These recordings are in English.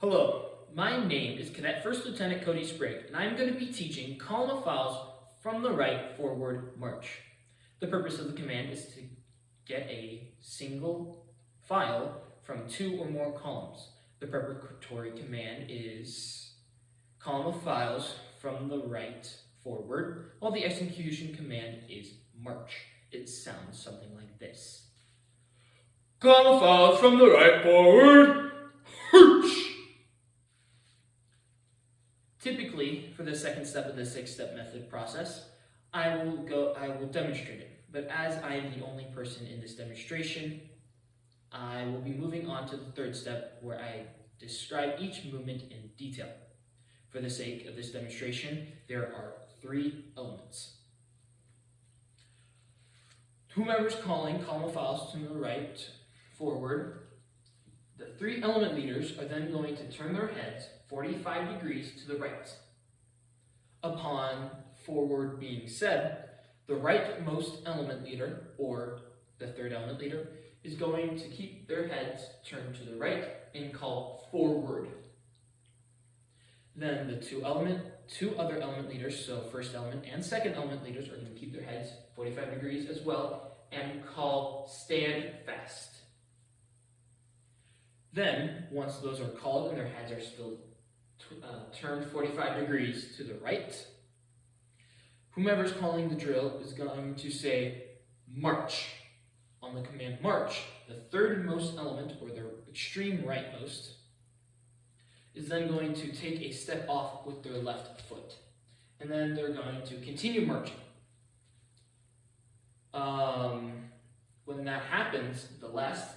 Hello, my name is Cadet First Lieutenant Cody Sprague, and I'm going to be teaching column of files from the right forward march. The purpose of the command is to get a single file from two or more columns. The preparatory command is column of files from the right forward, while the execution command is march. It sounds something like this. Column of files from the right forward, march. Typically, for the second step of the 6-step method process, I will demonstrate it. But as I am the only person in this demonstration, I will be moving on to the third step where I describe each movement in detail. For the sake of this demonstration, there are 3 elements. Whomever's calling column of files to the right forward, the 3 element leaders are then going to turn their heads 45 degrees to the right. Upon forward being said, the rightmost element leader, or the 3rd element leader, is going to keep their heads turned to the right and call forward. Then the two other element leaders, so 1st element and 2nd element leaders, are going to keep their heads 45 degrees as well and call stand fast. Then, once those are called and their heads are still turned 45 degrees to the right, whomever's calling the drill is going to say march. On the command march, the 3rd most element, or the extreme rightmost, is then going to take a step off with their left foot. And then they're going to continue marching. When that happens, the last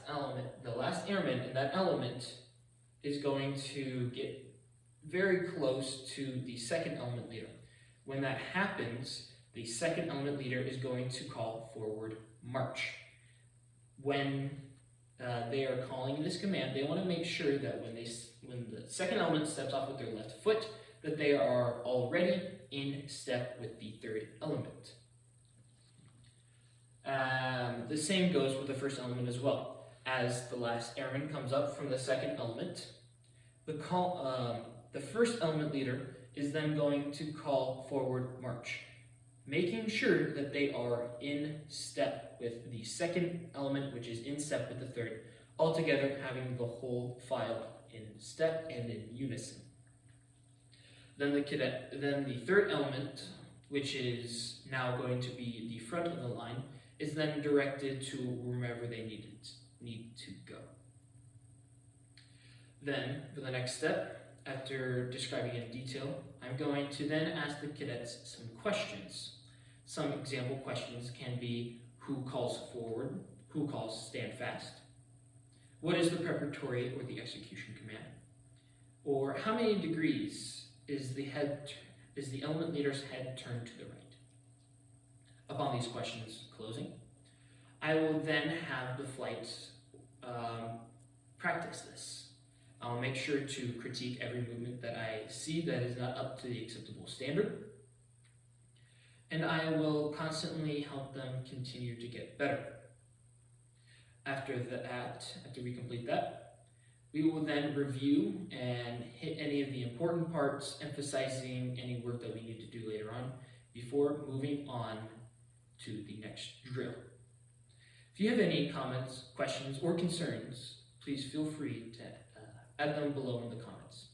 airman in that element is going to get very close to the 2nd element leader. When that happens, the 2nd element leader is going to call forward march. When they are calling this command, they want to make sure that when the 2nd element steps off with their left foot, that they are already in step with the 3rd element. The same goes with the 1st element as well. As the last airman comes up from the 2nd element, the 1st element leader is then going to call forward march, making sure that they are in step with the 2nd element, which is in step with the 3rd, altogether having the whole file in step and in unison. Then the 3rd element, which is now going to be the front of the line, is then directed to wherever they need to go. Then, for the next step, after describing in detail, I'm going to then ask the cadets some questions. Some example questions can be: who calls forward? Who calls stand fast? What is the preparatory or the execution command? Or how many degrees is the element leader's head turned to the right? Upon these questions closing, I will then have the flights practice this. I'll make sure to critique every movement that I see that is not up to the acceptable standard, and I will constantly help them continue to get better. After we complete that, we will then review and hit any of the important parts, emphasizing any work that we need to do later on before moving on to the next drill. If you have any comments, questions, or concerns, please feel free to add them below in the comments.